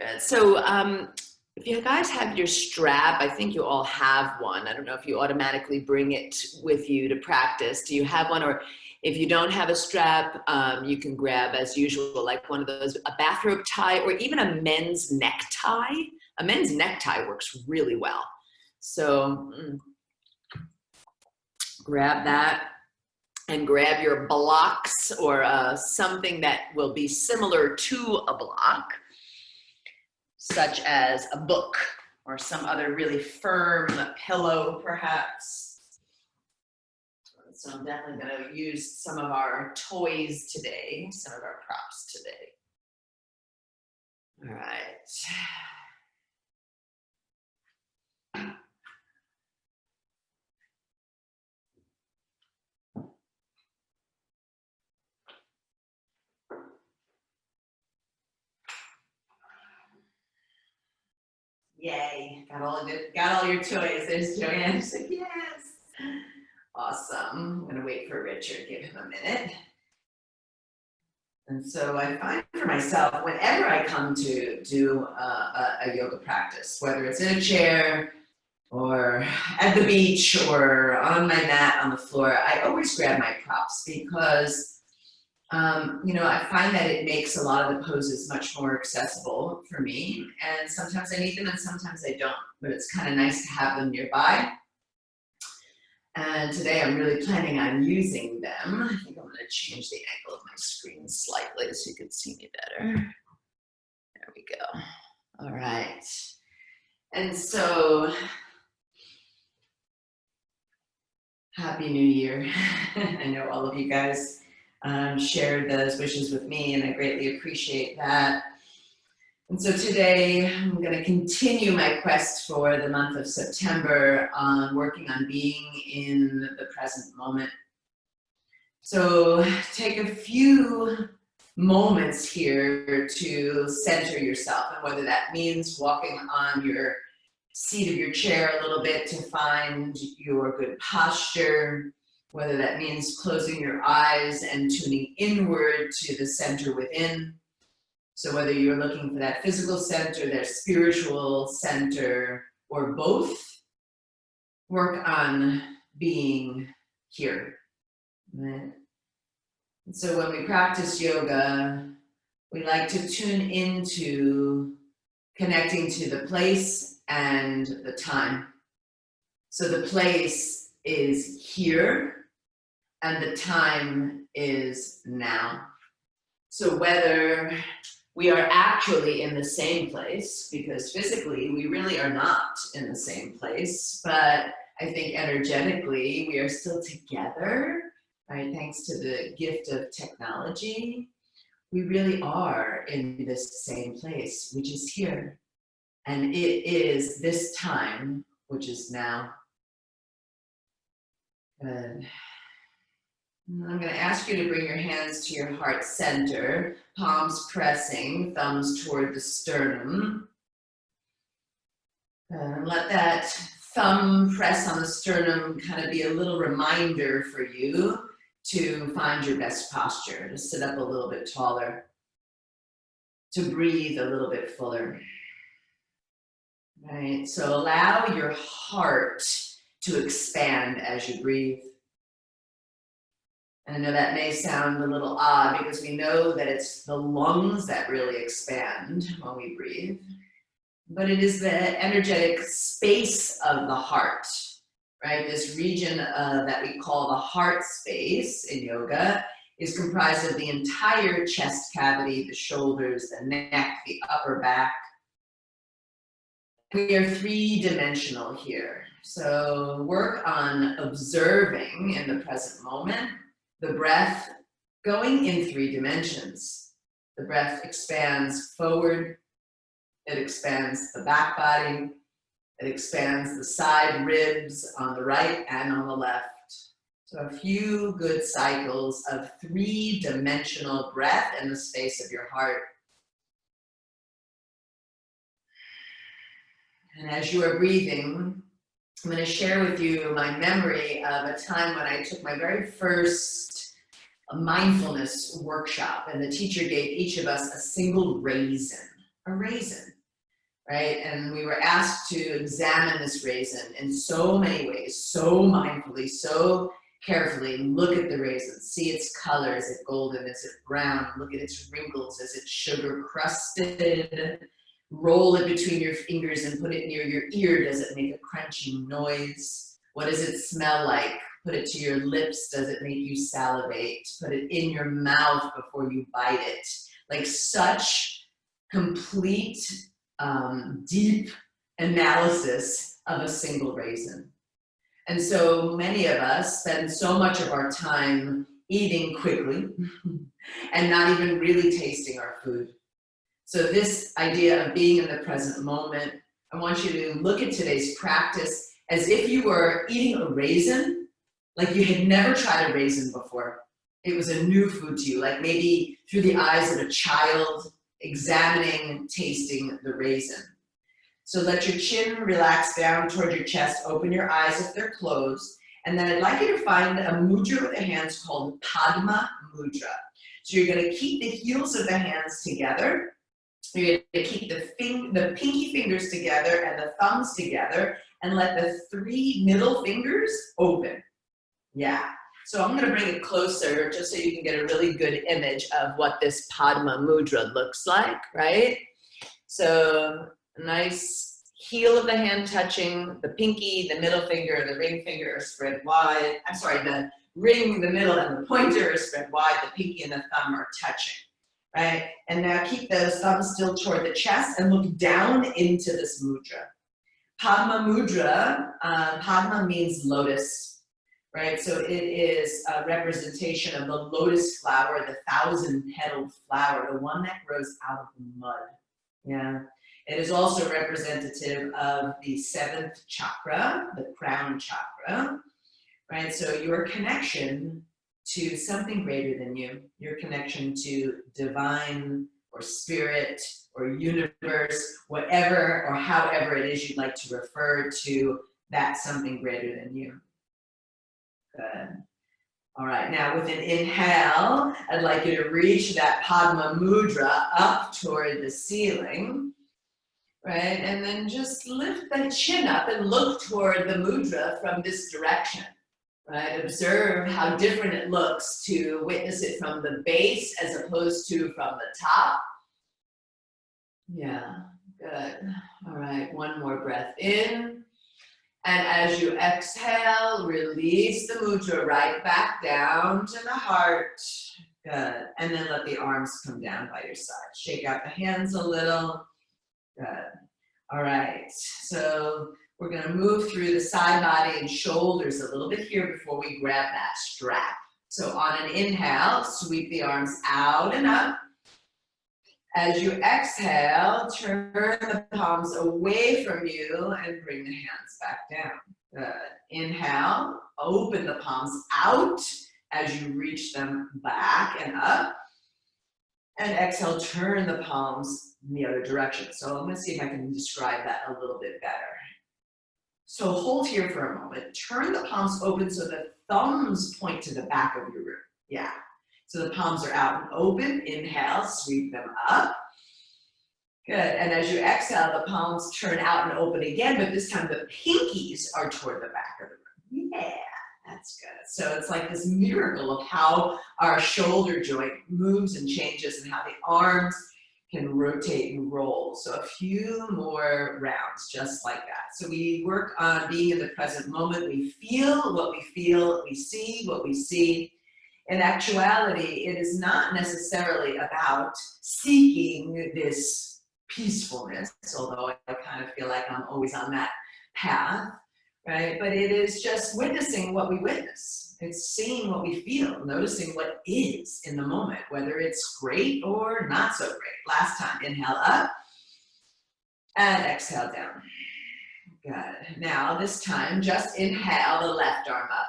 Good. So if you guys have your strap, I think you all have one. I don't know if you automatically bring it with you to practice. Do you have one? Or if you don't have a strap, you can grab, as usual, like one of those, a bathrobe tie or even a men's necktie. A men's necktie works really well. So grab that and grab your blocks or something that will be similar to a block, such as a book or some other really firm pillow, perhaps. So I'm definitely going to use some of our toys today, some of our props today. All right. Yay, got all your toys. There's Joanne. She's like, yes. Awesome. I'm gonna wait for Richard, give him a minute. And so I find for myself, whenever I come to do a yoga practice, whether it's in a chair or at the beach or on my mat on the floor, I always grab my props because I find that it makes a lot of the poses much more accessible for me. And sometimes I need them and sometimes I don't, but it's kind of nice to have them nearby. And today I'm really planning on using them. I think I'm going to change the angle of my screen slightly so you can see me better. There we go. All right. And so, Happy New Year. I know all of you guys shared those wishes with me, and I greatly appreciate that. And so today I'm going to continue my quest for the month of September on working on being in the present moment. So take a few moments here to center yourself, and whether that means walking on your seat of your chair a little bit to find your good posture, whether that means closing your eyes and tuning inward to the center within. So whether you're looking for that physical center, that spiritual center, or both, work on being here. Right? And so when we practice yoga, we like to tune into connecting to the place and the time. So the place is here, and the time is now. So whether we are actually in the same place, because physically we really are not in the same place, but I think energetically we are still together, right? Thanks to the gift of technology, we really are in this same place, which is here. And it is this time, which is now. Good. I'm going to ask you to bring your hands to your heart center, palms pressing, thumbs toward the sternum. And let that thumb press on the sternum kind of be a little reminder for you to find your best posture, to sit up a little bit taller, to breathe a little bit fuller. Right, so allow your heart to expand as you breathe. And I know that may sound a little odd because we know that it's the lungs that really expand when we breathe, but it is the energetic space of the heart, right? This region that we call the heart space in yoga is comprised of the entire chest cavity, the shoulders, the neck, the upper back. We are three-dimensional here. So work on observing in the present moment the breath going in 3 dimensions. The breath expands forward, it expands the back body, it expands the side ribs on the right and on the left. So a few good cycles of 3-dimensional breath in the space of your heart. And as you are breathing, I'm going to share with you my memory of a time when I took my very first mindfulness workshop, and the teacher gave each of us a single raisin. a raisin, right? And we were asked to examine this raisin in so many ways, so mindfully, so carefully. Look at the raisin, see its color. Is it golden? Is it brown? Look at its wrinkles. Is it sugar crusted? Roll it between your fingers and put it near your ear. Does it make a crunching noise? What does it smell like? Put it to your lips. Does it make you salivate? Put it in your mouth before you bite it. Like such complete, deep analysis of a single raisin. And so many of us spend so much of our time eating quickly and not even really tasting our food. So this idea of being in the present moment, I want you to look at today's practice as if you were eating a raisin, like you had never tried a raisin before. It was a new food to you, like maybe through the eyes of a child examining and tasting the raisin. So let your chin relax down toward your chest, open your eyes if they're closed, and then I'd like you to find a mudra with the hands called Padma Mudra. So you're gonna keep the heels of the hands together. You're gonna keep the pinky fingers together and the thumbs together, and let the 3 middle fingers open. Yeah. So I'm gonna bring it closer just so you can get a really good image of what this Padma Mudra looks like, right? So a nice heel of the hand touching, the pinky, the middle finger, the ring finger are spread wide. I'm sorry, the ring, the middle, and the pointer are spread wide. The pinky and the thumb are touching, right? And now keep those thumbs still toward the chest and look down into this mudra. Padma Mudra, Padma means lotus, right? So it is a representation of the lotus flower, the 1,000-petaled flower, the one that grows out of the mud. Yeah. It is also representative of the 7th chakra, the crown chakra, right? So your connection to something greater than you, your connection to divine or spirit or universe, whatever or however it is you'd like to refer to that something greater than you. Good. All right, now with an inhale, I'd like you to reach that Padma Mudra up toward the ceiling, right? And then just lift the chin up and look toward the mudra from this direction, right? Observe how different it looks to witness it from the base as opposed to from the top. Yeah, good. All right, one more breath in. And as you exhale, release the mudra right back down to the heart. Good. And then let the arms come down by your side. Shake out the hands a little. Good. All right. So we're going to move through the side body and shoulders a little bit here before we grab that strap. So on an inhale, sweep the arms out and up. As you exhale, turn the palms away from you and bring the hands back down. Good. Inhale, open the palms out as you reach them back and up. And exhale, turn the palms in the other direction. So I'm going to see if I can describe that a little bit better. So hold here for a moment. Turn the palms open so the thumbs point to the back of your room. Yeah. So the palms are out and open. Inhale, sweep them up. Good. And as you exhale, the palms turn out and open again, but this time the pinkies are toward the back of the room. Yeah, that's good. So it's like this miracle of how our shoulder joint moves and changes and how the arms can rotate and roll. So a few more rounds just like that. So we work on being in the present moment. We feel what we feel. We see what we see. In actuality, it is not necessarily about seeking this peacefulness, although I kind of feel like I'm always on that path, right? But it is just witnessing what we witness. It's seeing what we feel, noticing what is in the moment, whether it's great or not so great. Last time, inhale up and exhale down. Good. Now this time, just inhale the left arm up.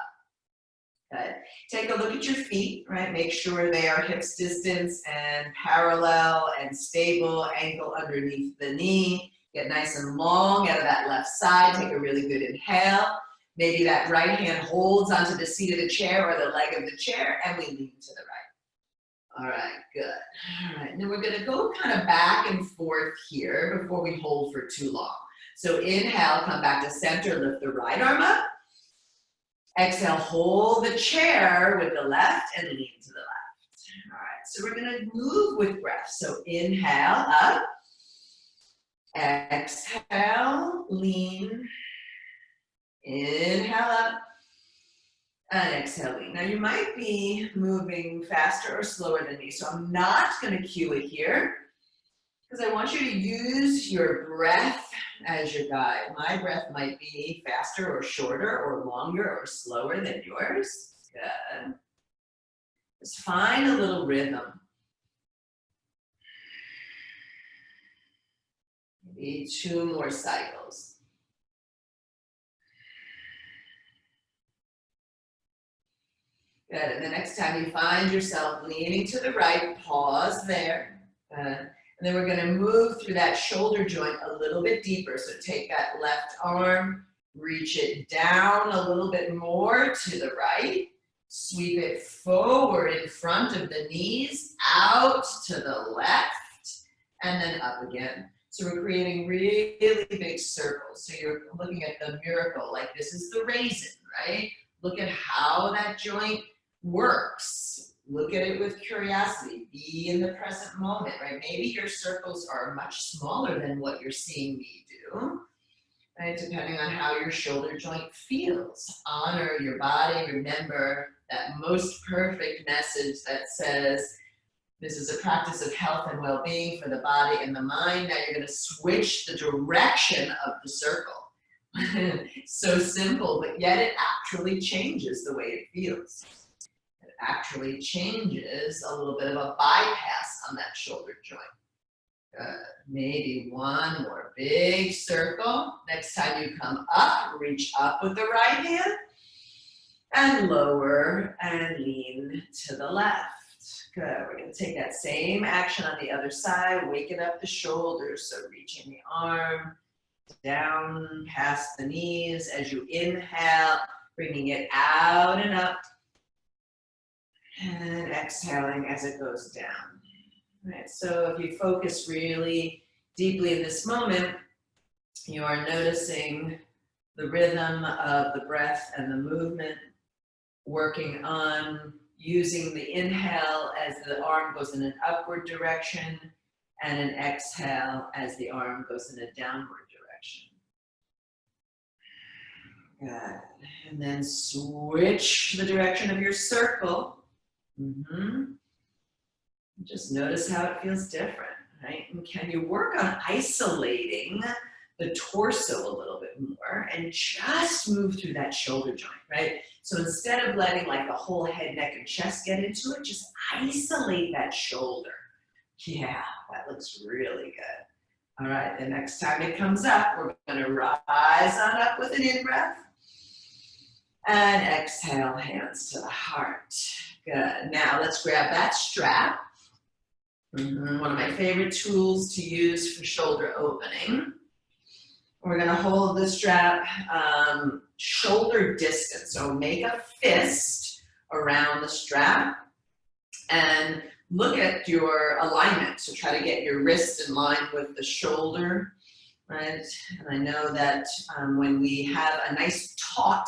Good. Take a look at your feet, right? Make sure they are hips distance and parallel and stable, ankle underneath the knee. Get nice and long out of that left side. Take a really good inhale. Maybe that right hand holds onto the seat of the chair or the leg of the chair, and we lean to the All right, good. All right, now we're gonna go kind of back and forth here before we hold for too long. So inhale, come back to center, lift the right arm up. Exhale, hold the chair with the left and lean to the left. All right, so we're gonna move with breath. So inhale, up. Exhale, lean. Inhale up. And exhale, lean. Now you might be moving faster or slower than me, so I'm not gonna cue it here because I want you to use your breath as your guide. My breath might be faster or shorter or longer or slower than yours. Good. Just find a little rhythm. Maybe 2 more cycles. Good, and the next time you find yourself leaning to the right, pause there. And then we're gonna move through that shoulder joint a little bit deeper. So take that left arm, reach it down a little bit more to the right, sweep it forward in front of the knees, out to the left, and then up again. So we're creating really big circles. So you're looking at the miracle, like this is the raisin, right? Look at how that joint works. Look at it with curiosity. Be in the present moment, right? Maybe your circles are much smaller than what you're seeing me do, right? Depending on how your shoulder joint feels. Honor your body. Remember that most perfect message that says, this is a practice of health and well-being for the body and the mind. Now you're going to switch the direction of the circle. So simple, but yet it actually changes the way it feels. Actually changes a little bit of a bypass on that shoulder joint. Good. Maybe 1 more big circle. Next time you come up, reach up with the right hand and lower and lean to the left. Good. We're going to take that same action on the other side, waking up the shoulders. So reaching the arm down past the knees as you inhale, bringing it out and up. And exhaling as it goes down. Right, so if you focus really deeply in this moment, you are noticing the rhythm of the breath and the movement, working on using the inhale as the arm goes in an upward direction and an exhale as the arm goes in a downward direction. Good. And then switch the direction of your circle. Just notice how it feels different, right? And can you work on isolating the torso a little bit more and just move through that shoulder joint, right? So instead of letting like the whole head, neck, and chest get into it, just isolate that shoulder. Yeah, that looks really good. All right, the next time it comes up, we're gonna rise on up with an in-breath and exhale, hands to the heart. Good. Now let's grab that strap. One of my favorite tools to use for shoulder opening. We're going to hold the strap shoulder distance. So make a fist around the strap and look at your alignment. So try to get your wrist in line with the shoulder, right? And I know that when we have a nice taut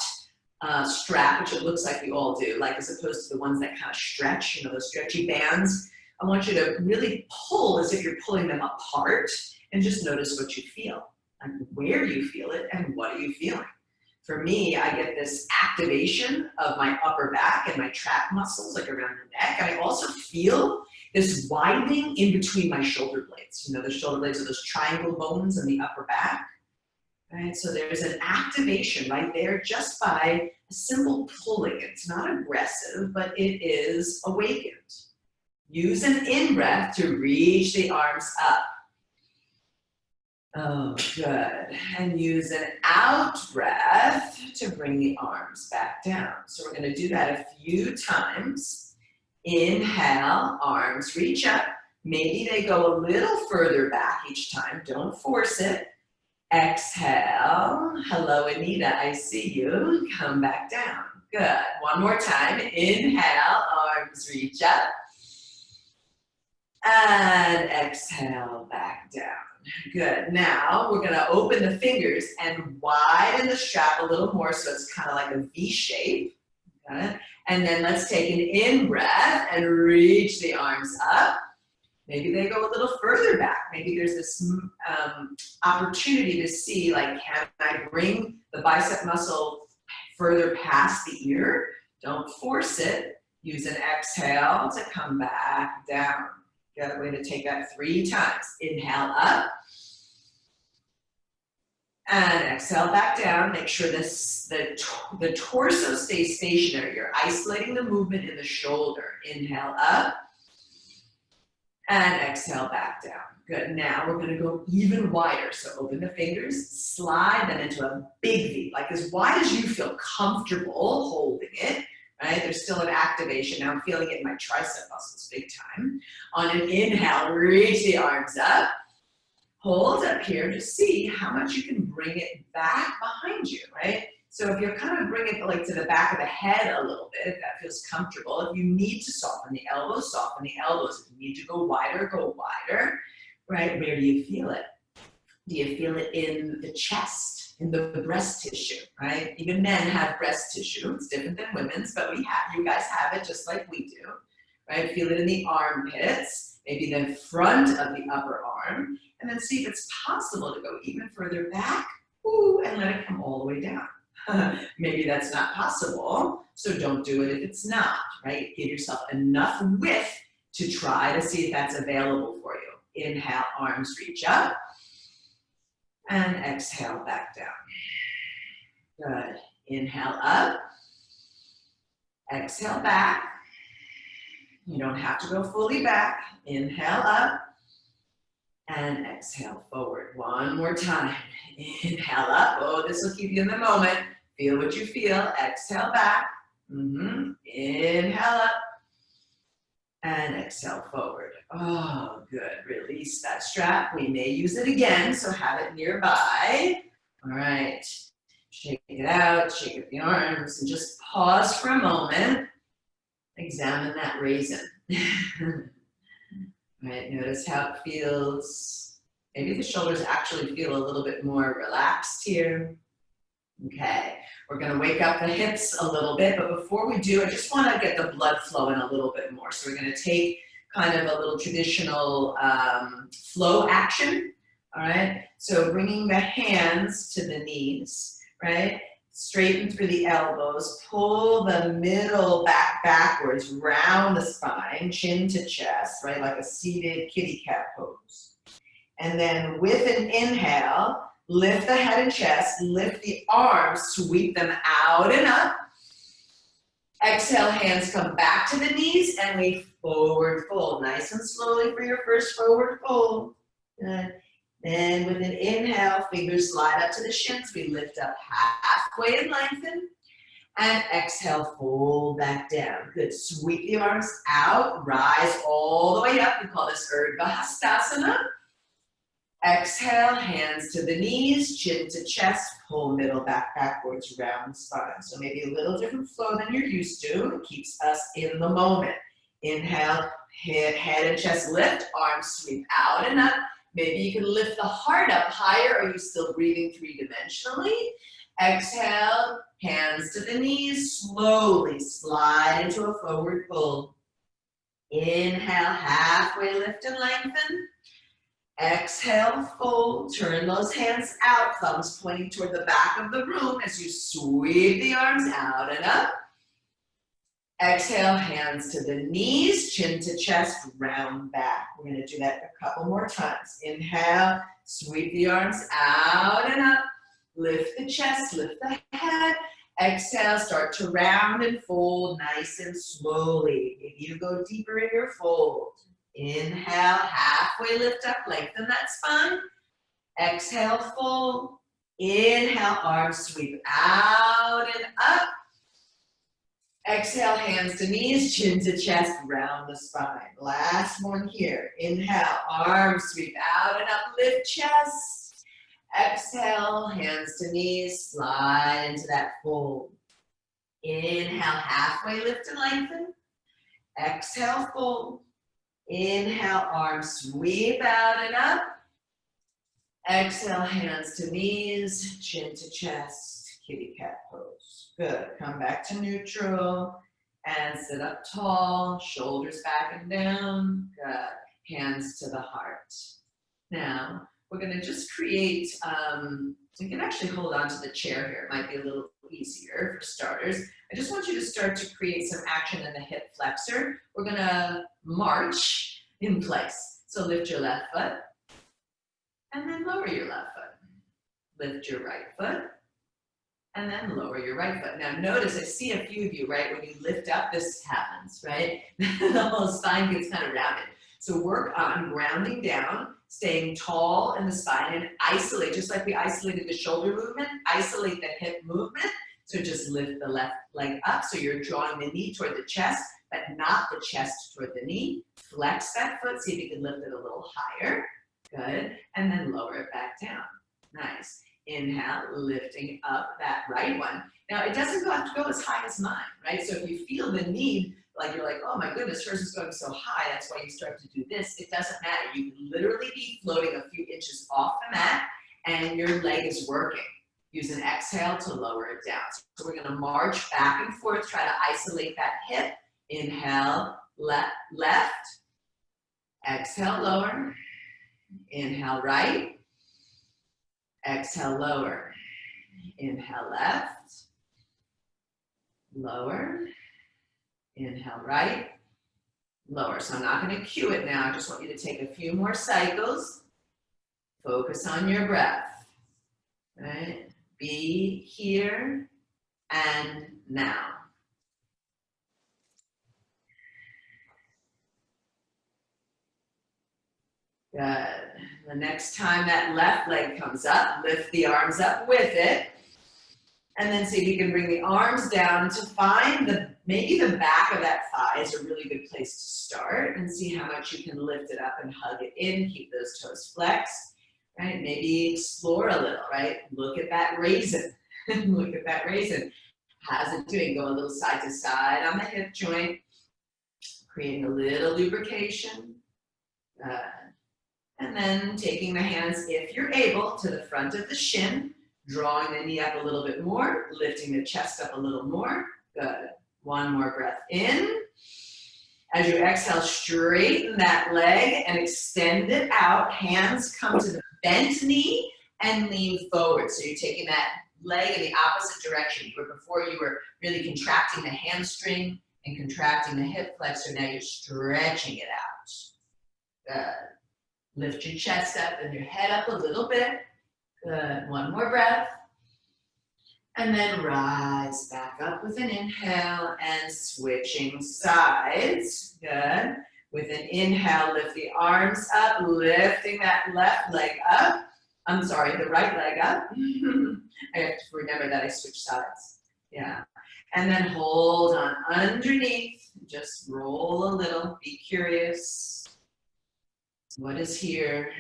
strap, which it looks like we all do, like as opposed to the ones that kind of stretch, you know, those stretchy bands. I want you to really pull as if you're pulling them apart and just notice what you feel and where you feel it and what are you feeling. For me, I get this activation of my upper back and my trap muscles, like around the neck. And I also feel this widening in between my shoulder blades. You know, the shoulder blades are those triangle bones in the upper back. Right? So there's an activation right there just by a simple pulling. It's not aggressive, but it is awakened. Use an in-breath to reach the arms up. Oh, good. And use an out-breath to bring the arms back down. So we're going to do that a few times. Inhale, arms reach up. Maybe they go a little further back each time. Don't force it. Exhale. Hello, Anita. I see you. Come back down. Good. One more time. Inhale, arms reach up. And exhale back down. Good. Now we're gonna open the fingers and widen the strap a little more so it's kind of like a V shape. Got it? And then let's take an in breath and reach the arms up. Maybe they go a little further back. Maybe there's this opportunity to see, like, can I bring the bicep muscle further past the ear? Don't force it. Use an exhale to come back down. Good way to take that 3 times. Inhale up. And exhale back down. Make sure the torso stays stationary. You're isolating the movement in the shoulder. Inhale up. And exhale back down. Good. Now we're going to go even wider. So open the fingers, slide them into a big V, like as wide as you feel comfortable holding it. Right? There's still an activation. Now I'm feeling it in my tricep muscles big time. On an inhale, reach the arms up. Hold up here to see how much you can bring it back behind you, right? So if you're kind of bringing it like to the back of the head a little bit, if that feels comfortable, if you need to soften the elbows, soften the elbows. If you need to go wider, right? Where do you feel it? Do you feel it in the chest, in the breast tissue, right? Even men have breast tissue. It's different than women's, but you guys have it just like we do, right? Feel it in the armpits, maybe the front of the upper arm, and then see if it's possible to go even further back, and let it come all the way down. Maybe that's not possible, so don't do it if it's not, right? Give yourself enough width to try to see if that's available for you. Inhale, arms reach up, and exhale back down. Good. Inhale up, exhale back. You don't have to go fully back. Inhale up, and exhale forward. One more time. Inhale up. Oh, this will keep you in the moment. Feel what you feel. Exhale back. Inhale up. And exhale forward. Oh, good. Release that strap. We may use it again, so have it nearby. All right. Shake it out. Shake up the arms. And just pause for a moment. Examine that raisin. Right, notice how it feels. Maybe the shoulders actually feel a little bit more relaxed here. Okay, we're gonna wake up the hips a little bit, but before we do, I just wanna get the blood flowing a little bit more. So we're gonna take kind of a little traditional flow action, all right? So bringing the hands to the knees, right? Straighten through the elbows, pull the middle back backwards, round the spine, chin to chest, right? Like a seated kitty cat pose. And then with an inhale, lift the head and chest, lift the arms, sweep them out and up. Exhale, hands come back to the knees, and we forward fold. Nice and slowly for your first forward fold. Good. Then with an inhale, fingers slide up to the shins. We lift up halfway and lengthen. And exhale, fold back down. Good. Sweep the arms out. Rise all the way up. We call this Urdhva Hastasana. Exhale, hands to the knees, chin to chest. Pull middle back backwards, round spine. So maybe a little different flow than you're used to. It keeps us in the moment. Inhale, head and chest lift. Arms sweep out and up. Maybe you can lift the heart up higher. Are you still breathing 3-dimensionally? Exhale, hands to the knees. Slowly slide into a forward fold. Inhale, halfway lift and lengthen. Exhale, fold. Turn those hands out. Thumbs pointing toward the back of the room as you sweep the arms out and up. Exhale, hands to the knees, chin to chest, round back. We're going to do that a couple more times. Inhale, sweep the arms out and up. Lift the chest, lift the head. Exhale, start to round and fold nice and slowly. Maybe you go deeper in your fold. Inhale, halfway lift up, lengthen that spine. Exhale, fold. Inhale, arms sweep out and up. Exhale, hands to knees, chin to chest, round the spine. Last one here. Inhale, arms sweep out and up, lift chest. Exhale, hands to knees, slide into that fold. Inhale, halfway lift and lengthen. Exhale, fold. Inhale, arms sweep out and up. Exhale, hands to knees, chin to chest, kitty cat pose. Good. Come back to neutral and sit up tall, shoulders back and down. Good. Hands to the heart. Now, we're going to just create, you can actually hold on to the chair here. It might be a little easier for starters. I just want you to start to create some action in the hip flexor. We're going to march in place. So lift your left foot and then lower your left foot. Lift your right foot and then lower your right foot. Now notice, I see a few of you, right? When you lift up, this happens, right? The whole spine gets kind of rounded. So work on grounding down, staying tall in the spine, and isolate, just like we isolated the shoulder movement, isolate the hip movement. So just lift the left leg up, so you're drawing the knee toward the chest, but not the chest toward the knee. Flex that foot, see if you can lift it a little higher. Good, and then lower it back down. Nice. Inhale, lifting up that right one. Now it doesn't have to go as high as mine, right? So if you feel the need, like you're like, oh my goodness, hers is going so high, that's why you start to do this. It doesn't matter. You can literally be floating a few inches off the mat and your leg is working. Use an exhale to lower it down. So we're gonna march back and forth, try to isolate that hip. Inhale, left. Exhale, lower. Inhale, right. Exhale, lower. Inhale, left. Lower. Inhale, right. Lower. So I'm not going to cue it now. I just want you to take a few more cycles. Focus on your breath. Right? Be here and now. Good. The next time that left leg comes up, lift the arms up with it. And then see if you can bring the arms down to find maybe the back of that thigh is a really good place to start, and see how much you can lift it up and hug it in. Keep those toes flexed, right? Maybe explore a little, right? Look at that raisin. Look at that raisin. How's it doing? Go a little side to side on the hip joint, creating a little lubrication. And then taking the hands, if you're able, to the front of the shin, drawing the knee up a little bit more, lifting the chest up a little more. Good. One more breath in. As you exhale, straighten that leg and extend it out. Hands come to the bent knee and lean forward. So you're taking that leg in the opposite direction. Where before you were really contracting the hamstring and contracting the hip flexor, now you're stretching it out. Good. Lift your chest up and your head up a little bit. Good. One more breath. And then rise back up with an inhale and switching sides. Good. With an inhale, lift the arms up, lifting that left leg up. I'm sorry, the right leg up. I have to remember that I switch sides. Yeah. And then hold on underneath. Just roll a little. Be curious. What is here?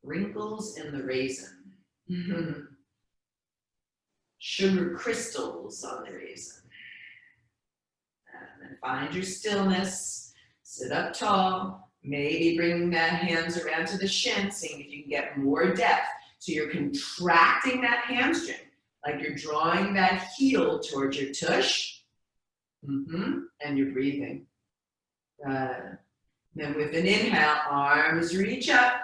Wrinkles in the raisin. Sugar crystals on the raisin. And then find your stillness. Sit up tall. Maybe bringing that hands around to the shin, seeing if you can get more depth. So you're contracting that hamstring, like you're drawing that heel towards your tush. And you're breathing. Then with an inhale, arms reach up,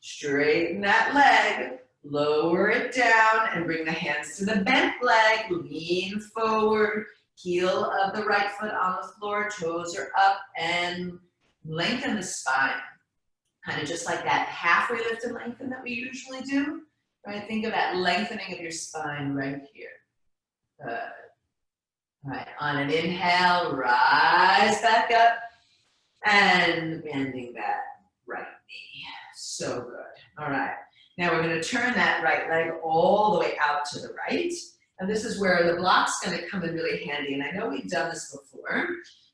straighten that leg, lower it down, and bring the hands to the bent leg, lean forward, heel of the right foot on the floor, toes are up, and lengthen the spine. Kind of just like that halfway lift and lengthen that we usually do, right? Think of that lengthening of your spine right here. Good. All right, on an inhale, rise back up, and bending that right knee. So good. All right. Now we're going to turn that right leg all the way out to the right. And this is where the block's going to come in really handy. And I know we've done this before.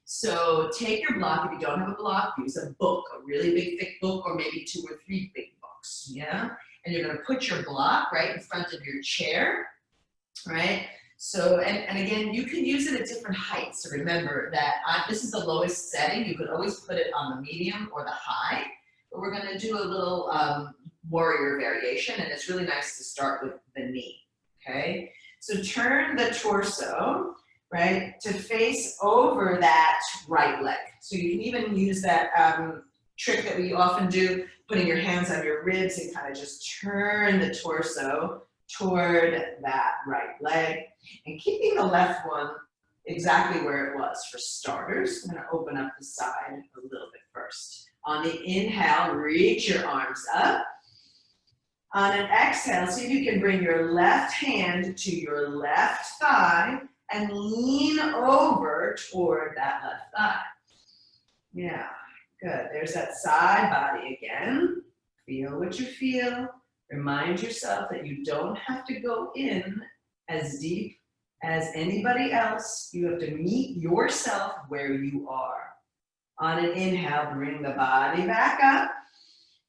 So take your block. If you don't have a block, use a book, a really big, thick book, or maybe 2 or 3 big books. Yeah. And you're going to put your block right in front of your chair, right? So, and again, you can use it at different heights. So remember that this is the lowest setting. You could always put it on the medium or the high, but we're gonna do a little warrior variation, and it's really nice to start with the knee, okay? So turn the torso, right, to face over that right leg. So you can even use that trick that we often do, putting your hands on your ribs and kind of just turn the torso toward that right leg, and keeping the left one exactly where it was. For starters, I'm going to open up the side a little bit first. On the inhale, reach your arms up. On an exhale, see if you can bring your left hand to your left thigh and lean over toward that left thigh. Yeah, good. There's that side body again. Feel what you feel. Remind yourself that you don't have to go in as deep as anybody else. You have to meet yourself where you are. On an inhale, bring the body back up,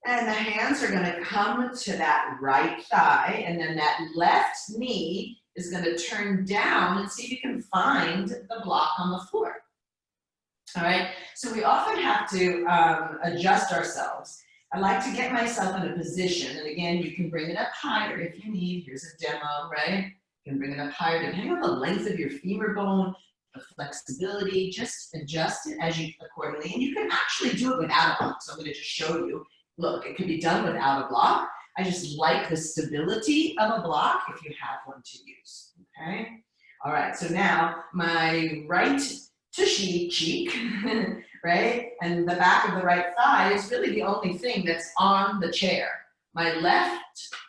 and the hands are going to come to that right thigh, and then that left knee is going to turn down, and see if you can find the block on the floor. All right, so we often have to adjust ourselves. I like to get myself in a position, and again, you can bring it up higher if you need. Here's a demo, right? You can bring it up higher depending on the length of your femur bone, the flexibility. Just adjust it as you accordingly, and you can actually do it without a block. So I'm going to just show you. Look, it can be done without a block. I just like the stability of a block if you have one to use. Okay. All right. So now my right tushy cheek, right? And the back of the right thigh is really the only thing that's on the chair. My left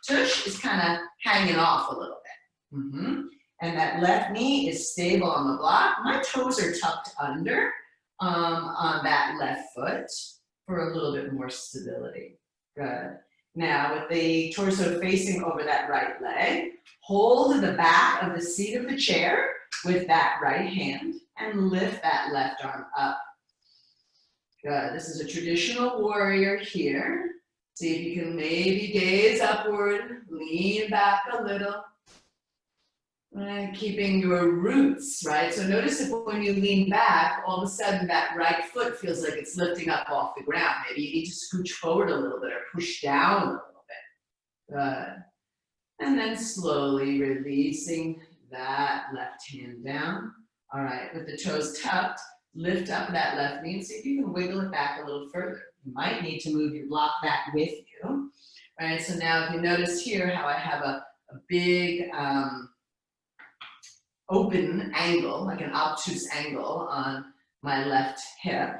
tush is kind of hanging off a little bit. And that left knee is stable on the block. My toes are tucked under on that left foot for a little bit more stability. Good. Now with the torso facing over that right leg, hold the back of the seat of the chair with that right hand and lift that left arm up. Good. This is a traditional warrior here. See if you can maybe gaze upward, lean back a little. And keeping your roots, right? So notice if when you lean back, all of a sudden that right foot feels like it's lifting up off the ground. Maybe you need to scooch forward a little bit or push down a little bit. Good. And then slowly releasing that left hand down. All right, with the toes tucked, lift up that left knee and see if you can wiggle it back a little further. You might need to move your block back with you. All right, so now if you notice here how I have a big open angle, like an obtuse angle on my left hip.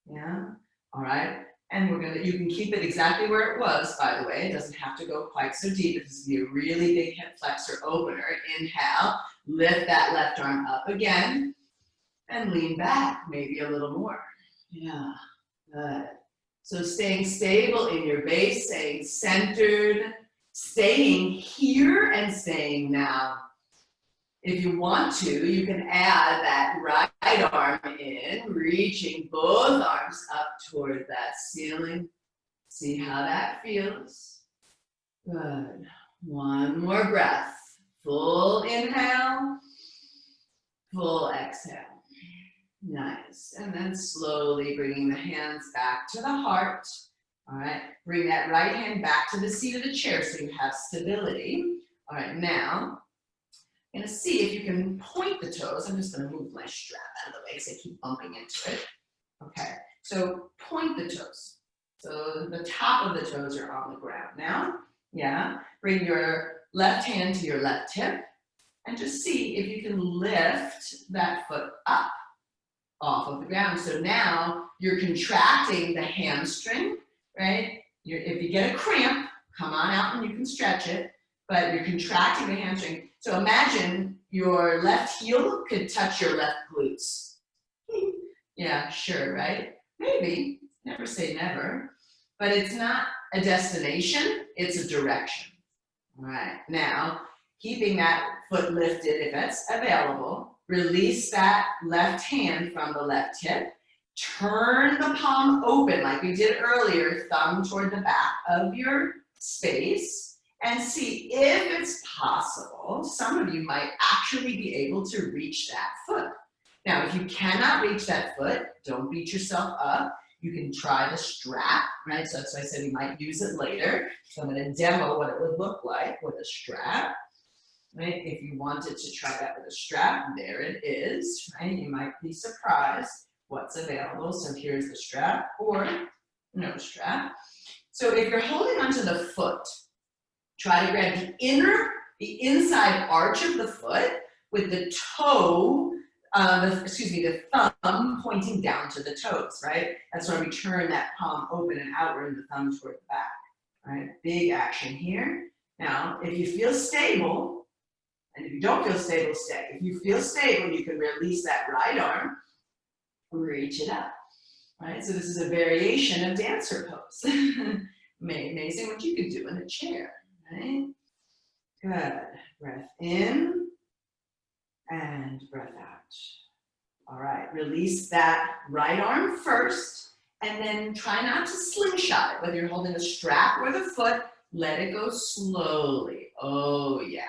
Yeah, all right. And you can keep it exactly where it was, by the way. It doesn't have to go quite so deep. This is a really big hip flexor opener. Inhale, lift that left arm up again, and lean back, maybe a little more. Yeah, good. So staying stable in your base, staying centered, staying here and staying now. If you want to, you can add that right arm in, reaching both arms up toward that ceiling. See how that feels. Good. One more breath. Full inhale, full exhale. Nice. And then slowly bringing the hands back to the heart. All right. Bring that right hand back to the seat of the chair so you have stability. All right. Now, I'm going to see if you can point the toes. I'm just going to move my strap out of the way because I keep bumping into it. Okay, so point the toes. So the top of the toes are on the ground now. Yeah, bring your left hand to your left hip and just see if you can lift that foot up off of the ground. So now you're contracting the hamstring, right? If you get a cramp, come on out and you can stretch it, but you're contracting the hamstring. So imagine your left heel could touch your left glutes. Yeah, sure, right? Maybe, never say never, but it's not a destination, it's a direction. All right, now, keeping that foot lifted if that's available, release that left hand from the left hip, turn the palm open like we did earlier, thumb toward the back of your space, and see if it's possible. Some of you might actually be able to reach that foot. Now, if you cannot reach that foot, don't beat yourself up. You can try the strap, right? So that's why I said we might use it later. So I'm going to demo what it would look like with a strap, right? If you wanted to try that with a strap, there it is, right? You might be surprised what's available. So here's the strap or no strap. So if you're holding onto the foot, try to grab the inside arch of the foot with the toe, the thumb pointing down to the toes, right? That's why we turn that palm open and outward and the thumb toward the back, right? Big action here. Now, if you feel stable, and if you don't feel stable, stay. If you feel stable, you can release that right arm, reach it up, right? So this is a variation of dancer pose. Amazing what you can do in a chair, right? Good. Breath in and breath out. All right, release that right arm first, and then try not to slingshot it, whether you're holding the strap or the foot, let it go slowly. Oh yeah.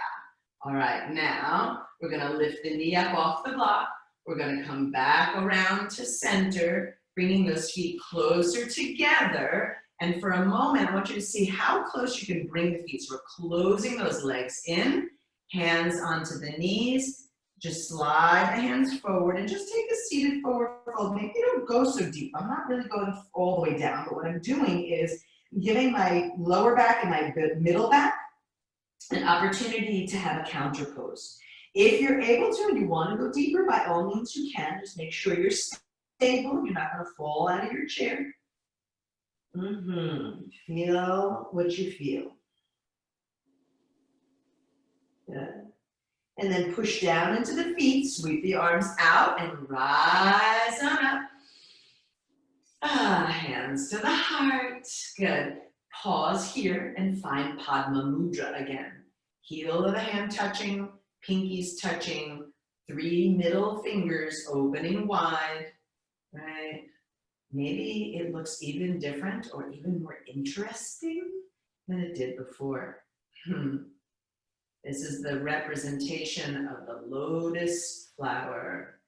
All right, now we're gonna lift the knee up off the block. We're gonna come back around to center, bringing those feet closer together. And for a moment, I want you to see how close you can bring the feet. So we're closing those legs in, hands onto the knees. Just slide the hands forward and just take a seated forward fold. Maybe you don't go so deep. I'm not really going all the way down, but what I'm doing is giving my lower back and my middle back an opportunity to have a counter pose. If you're able to and you want to go deeper, by all means you can. Just make sure you're stable. You're not going to fall out of your chair. Feel what you feel. Good. And then push down into the feet, sweep the arms out and rise on up. Hands to the heart. Good. Pause here and find Padma Mudra again. Heel of the hand touching, pinkies touching, 3 middle fingers opening wide, right? Maybe it looks even different or even more interesting than it did before. This is the representation of the lotus flower,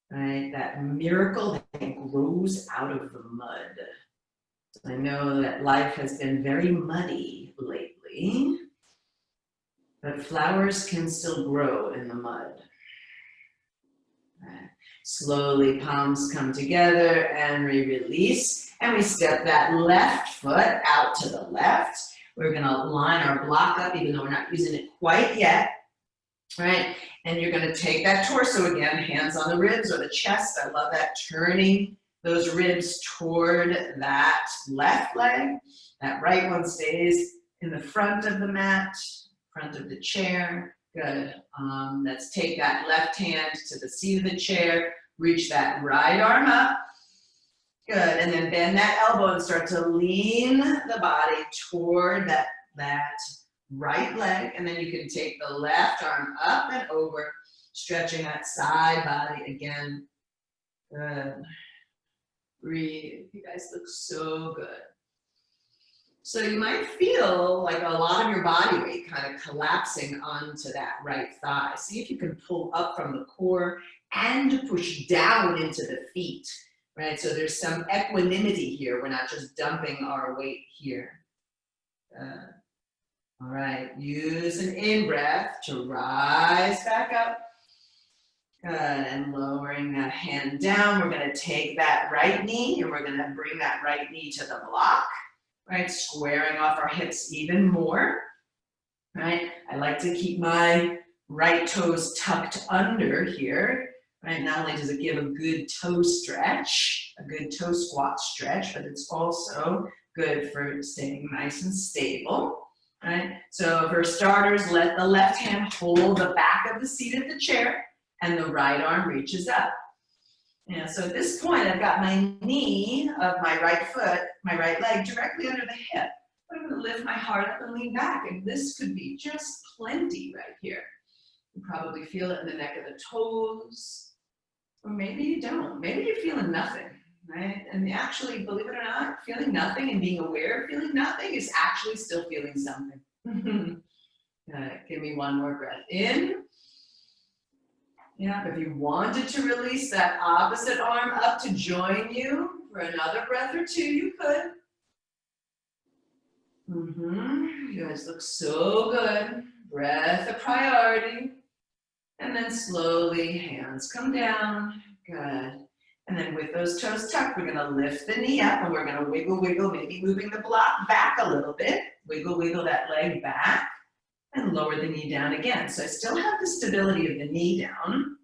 right? That miracle that grows out of the mud. I know that life has been very muddy lately, but flowers can still grow in the mud. Right. Slowly, palms come together and we release, and we step that left foot out to the left. We're gonna line our block up, even though we're not using it quite yet, right? And you're gonna take that torso again, hands on the ribs or the chest. I love that, turning those ribs toward that left leg. That right one stays in the front of the mat, front of the chair. Good. Let's take that left hand to the seat of the chair, reach that right arm up. Good, and then bend that elbow and start to lean the body toward that right leg, and then you can take the left arm up and over, stretching that side body again. Good. Breathe. You guys look so good. So you might feel like a lot of your body weight kind of collapsing onto that right thigh. See if you can pull up from the core and push down into the feet. Right, so there's some equanimity here. We're not just dumping our weight here. All right, use an in-breath to rise back up. Good, and lowering that hand down. We're gonna take that right knee and we're gonna bring that right knee to the block. Right, squaring off our hips even more. Right, I like to keep my right toes tucked under here. Right, not only does it give a good toe stretch, a good toe squat stretch, but it's also good for staying nice and stable, right? So for starters, let the left hand hold the back of the seat of the chair and the right arm reaches up. Yeah, so at this point, I've got my knee of my right foot, my right leg directly under the hip. I'm gonna lift my heart up and lean back, and this could be just plenty right here. You probably feel it in the neck of the toes. Or maybe you don't. Maybe you're feeling nothing, right? And actually, believe it or not, feeling nothing and being aware of feeling nothing is actually still feeling something. Good. Give me one more breath in. Yeah, if you wanted to release that opposite arm up to join you for another breath or two, you could. You guys look so good. Breath a priority. And then slowly, hands come down. Good. And then with those toes tucked, we're gonna lift the knee up and we're gonna wiggle, wiggle, maybe moving the block back a little bit. Wiggle, wiggle that leg back and lower the knee down again. So I still have the stability of the knee down,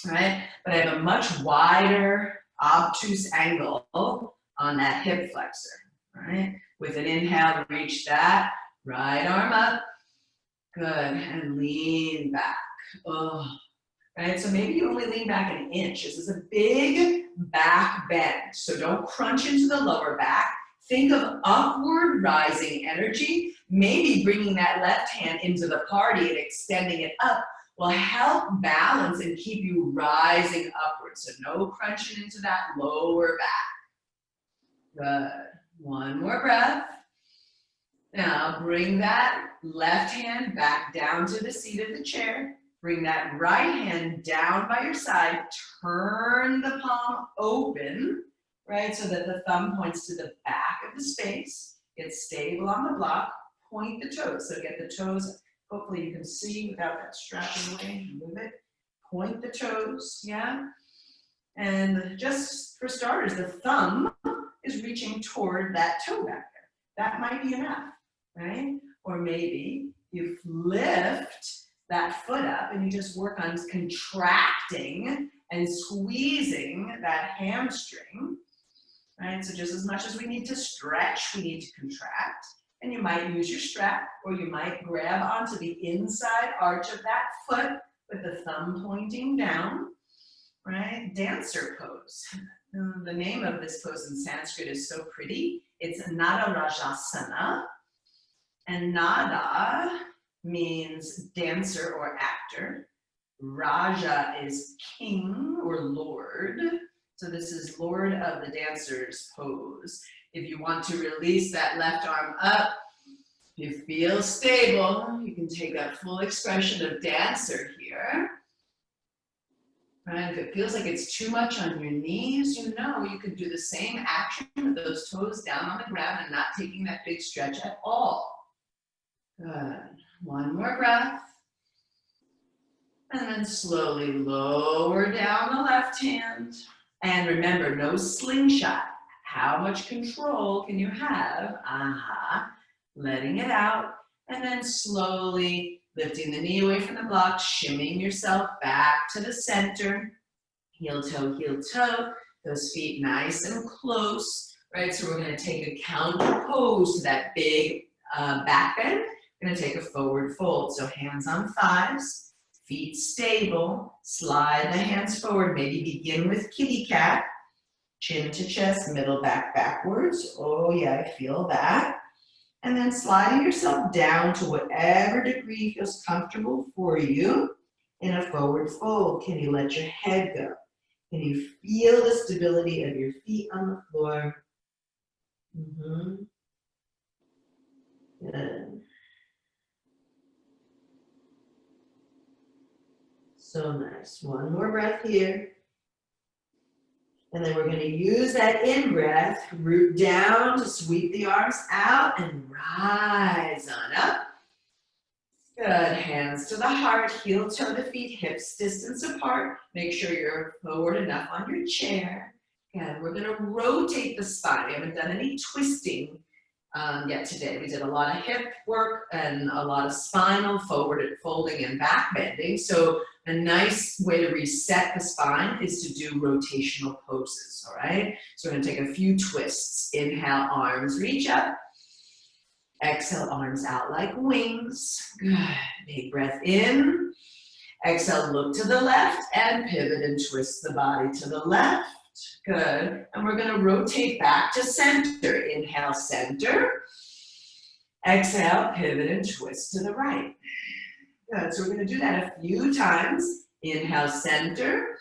right? But I have a much wider, obtuse angle on that hip flexor, right? With an inhale, reach that right arm up. Good, and lean back. Oh. Right, so maybe you only lean back an inch. This is a big back bend, so don't crunch into the lower back. Think of upward rising energy. Maybe bringing that left hand into the party and extending it up will help balance and keep you rising upward. So no crunching into that lower back. Good. One more breath. Now bring that left hand back down to the seat of the chair. Bring that right hand down by your side. Turn the palm open, right? So that the thumb points to the back of the space. Get stable on the block. Point the toes. So get the toes, hopefully you can see without that strapping away. Move it. Point the toes, yeah? And just for starters, the thumb is reaching toward that toe back there. That might be enough, right? Or maybe you lift that foot up and you just work on contracting and squeezing that hamstring, right? So just as much as we need to stretch, we need to contract. And you might use your strap or you might grab onto the inside arch of that foot with the thumb pointing down, right? Dancer pose. The name of this pose in Sanskrit is so pretty. It's Nada Rajasana. And Nada means dancer or actor. Raja is king or lord. So this is Lord of the Dancers pose. If you want to release that left arm up, if you feel stable, you can take that full expression of dancer here. And if it feels like it's too much on your knees, you know you can do the same action with those toes down on the ground and not taking that big stretch at all. Good. One more breath. And then slowly lower down the left hand. And remember, no slingshot. How much control can you have? Letting it out. And then slowly lifting the knee away from the block, shimmying yourself back to the center. Heel toe. Those feet nice and close, right? So we're going to take a counter pose to that big back bend. We're going to take a forward fold. So hands on thighs, feet stable. Slide the hands forward. Maybe begin with kitty cat. Chin to chest, middle back backwards. Oh yeah, I feel that. And then sliding yourself down to whatever degree feels comfortable for you in a forward fold. Can you let your head go? Can you feel the stability of your feet on the floor? Good. So nice. One more breath here. And then we're going to use that in-breath, root down to sweep the arms out and rise on up. Good, hands to the heart, heel toe the feet, hips distance apart. Make sure you're forward enough on your chair. Good, we're going to rotate the spine. We haven't done any twisting yet today. We did a lot of hip work and a lot of spinal forward folding and back bending. So a nice way to reset the spine is to do rotational poses, all right? So we're gonna take a few twists. Inhale, arms reach up. Exhale, arms out like wings. Good, big breath in. Exhale, look to the left and pivot and twist the body to the left. Good, and we're gonna rotate back to center. Inhale, center. Exhale, pivot and twist to the right. Good, so we're gonna do that a few times. Inhale, center.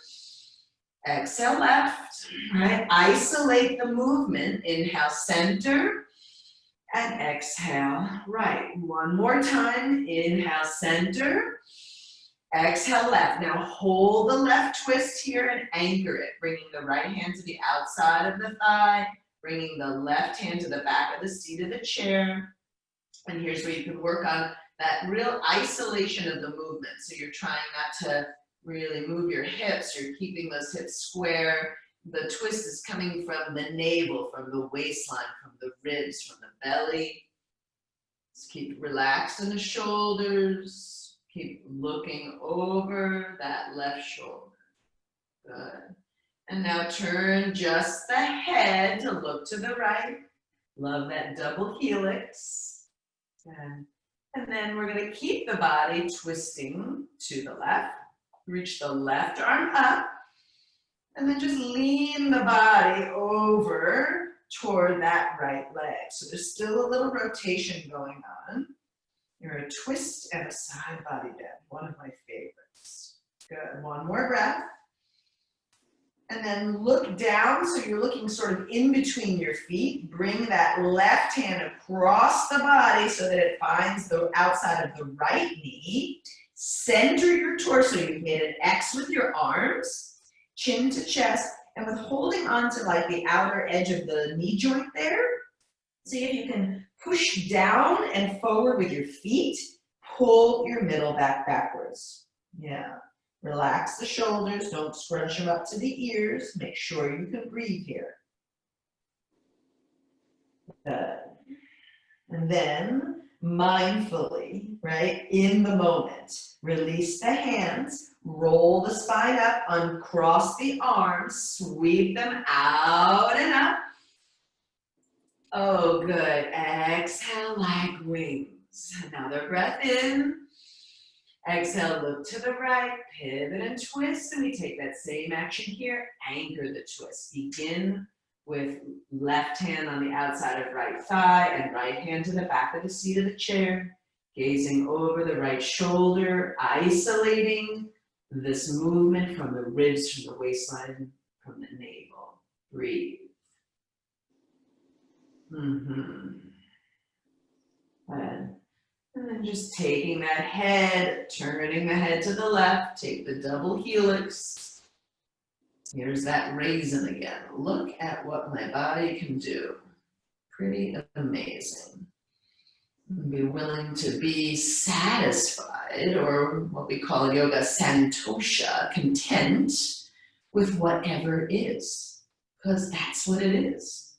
Exhale, left, right? Isolate the movement. Inhale, center. And exhale, right. One more time. Inhale, center. Exhale, left. Now hold the left twist here and anchor it, bringing the right hand to the outside of the thigh, bringing the left hand to the back of the seat of the chair. And here's where you can work on that real isolation of the movement. So you're trying not to really move your hips. You're keeping those hips square. The twist is coming from the navel, from the waistline, from the ribs, from the belly. Just keep relaxed in the shoulders. Keep looking over that left shoulder. Good. And now turn just the head to look to the right. Love that double helix. Good. And then we're going to keep the body twisting to the left. Reach the left arm up. And then just lean the body over toward that right leg. So there's still a little rotation going on. You're a twist and a side body bend, one of my favorites. Good, one more breath. And then look down, so you're looking sort of in between your feet. Bring that left hand across the body so that it finds the outside of the right knee. Center your torso, you've made an X with your arms, chin to chest, and with holding on to like the outer edge of the knee joint there. See if you can push down and forward with your feet. Pull your middle back backwards. Yeah. Relax the shoulders. Don't scrunch them up to the ears. Make sure you can breathe here. Good. And then mindfully, right, in the moment, release the hands, roll the spine up, uncross the arms, sweep them out and up. Oh, good. Exhale like wings. Another breath in. Exhale, look to the right, pivot and twist. And we take that same action here, anchor the twist. Begin with left hand on the outside of right thigh and right hand to the back of the seat of the chair. Gazing over the right shoulder, isolating this movement from the ribs, from the waistline, from the navel. Breathe. And then just taking that head, turning the head to the left, take the double helix. Here's that raisin again. Look at what my body can do. Pretty amazing. Be willing to be satisfied, or what we call in yoga santosha, content with whatever is, because that's what it is.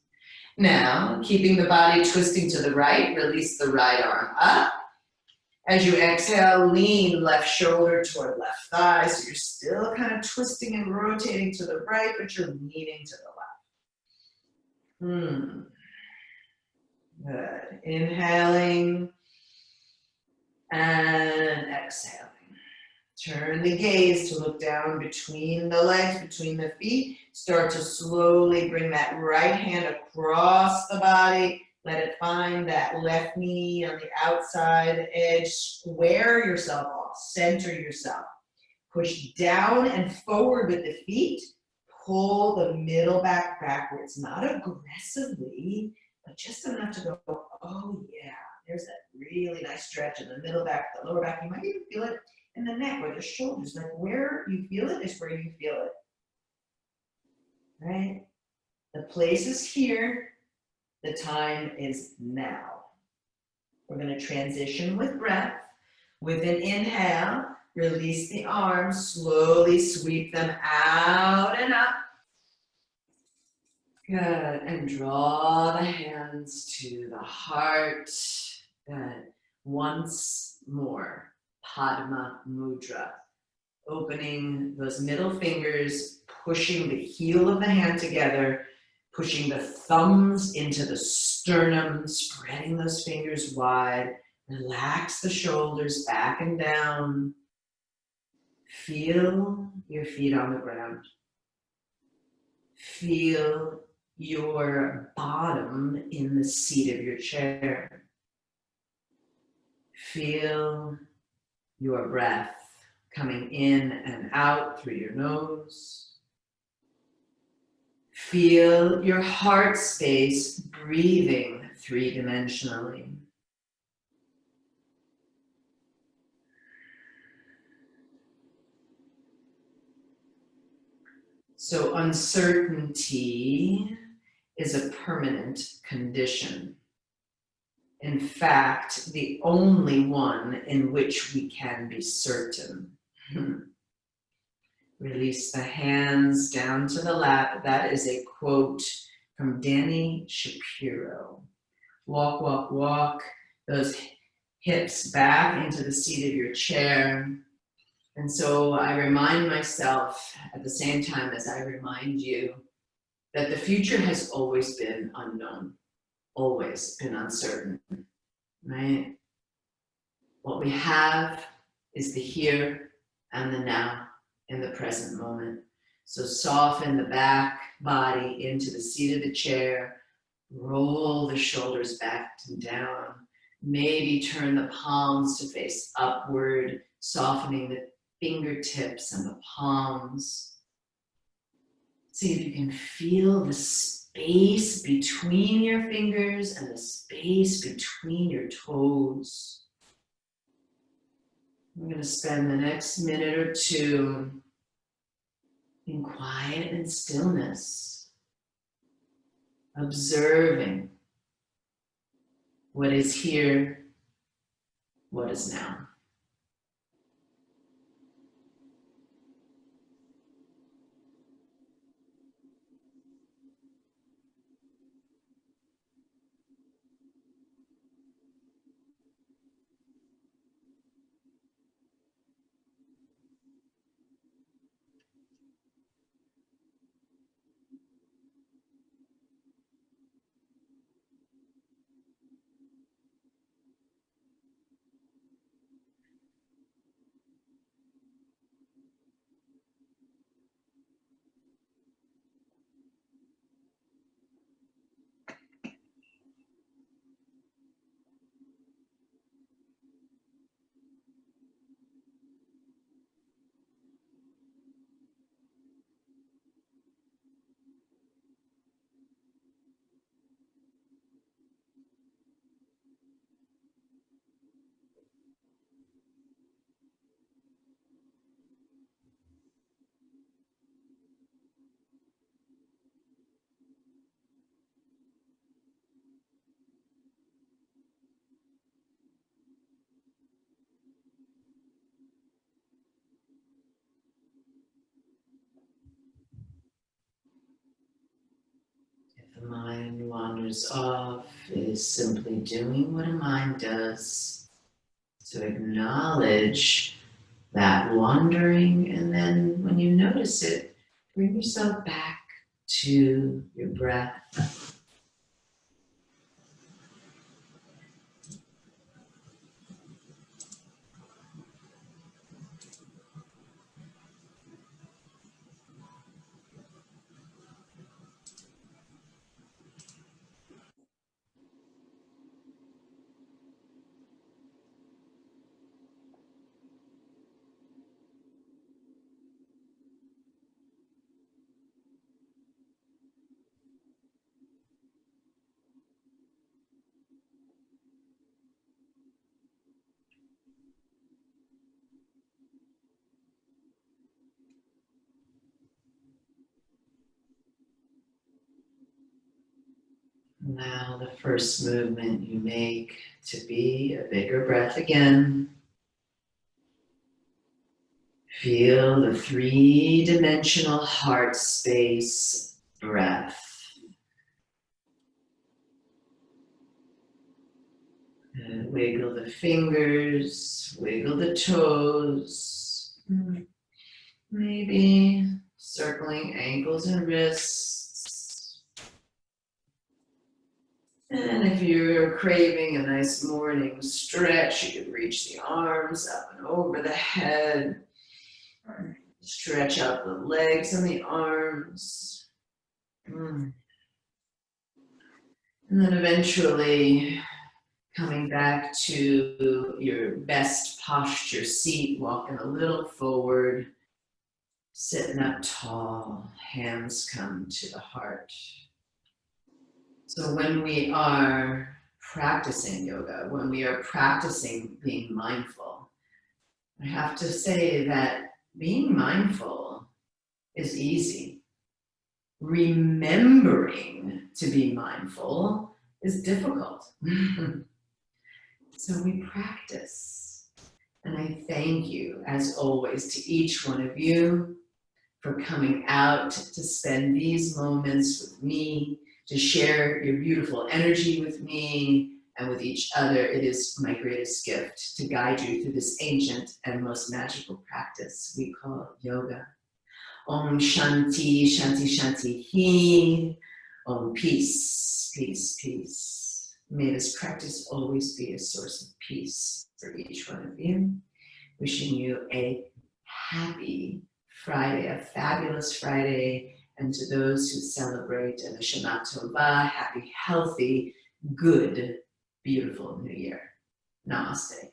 Now, keeping the body twisting to the right, release the right arm up. As you exhale, lean left shoulder toward left thigh. So you're still kind of twisting and rotating to the right, but you're leaning to the left. Good. Inhaling and exhaling. Turn the gaze to look down between the legs, between the feet. Start to slowly bring that right hand across the body. Let it find that left knee on the outside edge. Square yourself off. Center yourself. Push down and forward with the feet. Pull the middle back backwards. Not aggressively, but just enough to go, oh yeah. There's that really nice stretch in the middle back, the lower back. You might even feel it in the neck or the shoulders. Like where you feel it is where you feel it. Right? The place is here. The time is now. We're going to transition with breath. With an inhale, release the arms, slowly sweep them out and up. Good. And draw the hands to the heart. Good. Once more, Padma Mudra. Opening those middle fingers, pushing the heel of the hand together, pushing the thumbs into the sternum, spreading those fingers wide. Relax the shoulders back and down. Feel your feet on the ground. Feel your bottom in the seat of your chair. Feel your breath coming in and out through your nose. Feel your heart space breathing three-dimensionally. So uncertainty is a permanent condition. In fact, the only one in which we can be certain. Release the hands down to the lap. That is a quote from Danny Shapiro. Walk, walk, walk those hips back into the seat of your chair. And so I remind myself at the same time as I remind you that the future has always been unknown, always been uncertain, right? What we have is the here and the now in the present moment. So soften the back body into the seat of the chair, roll the shoulders back and down, maybe turn the palms to face upward, softening the fingertips and the palms. See if you can feel the space between your fingers and the space between your toes. We're going to spend the next minute or two in quiet and stillness, observing what is here, what is now. If the mind wanders off, it is simply doing what a mind does. So acknowledge that wandering, and then when you notice it, bring yourself back to your breath. Now the first movement you make to be a bigger breath again. Feel the three-dimensional heart space breath. And wiggle the fingers, wiggle the toes. Maybe circling ankles and wrists. And if you're craving a nice morning stretch, you can reach the arms up and over the head. Stretch out the legs and the arms. And then eventually coming back to your best posture seat, walking a little forward, sitting up tall, hands come to the heart. So when we are practicing yoga, when we are practicing being mindful, I have to say that being mindful is easy. Remembering to be mindful is difficult. So we practice. And I thank you, as always, to each one of you for coming out to spend these moments with me, to share your beautiful energy with me and with each other. It is my greatest gift to guide you through this ancient and most magical practice we call yoga. Om Shanti, Shanti, Shanti, He. Om Peace, Peace, Peace. May this practice always be a source of peace for each one of you. Wishing you a happy Friday, a fabulous Friday, and to those who celebrate a Shana Tova, happy, healthy, good, beautiful New Year. Namaste.